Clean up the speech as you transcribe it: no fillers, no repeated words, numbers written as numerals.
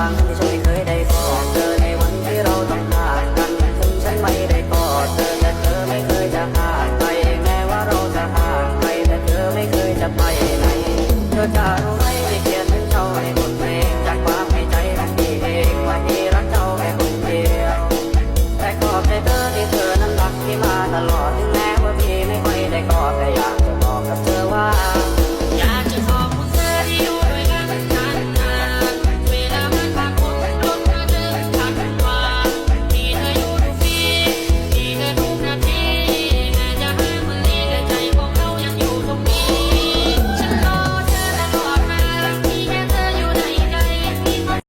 บ้างที่ฉันไม่เคยได้กอดเธอในวันที่เราต้องห่างกันถึงฉันไม่ได้กอดเธอแต่เธอไม่เคยจะห่างไปแม้ว่าเราจะห่างไปแต่เธอไม่เคยจะไปไหนเธอจะรู้ไหมที่เขียนถึงเจ้าในบทเพลงจากความในใจของพี่เองว่าพี่รักเจ้าแค่คนเดียวแต่ขอบใจเธอที่เธอนั้นรักพี่มาตลอด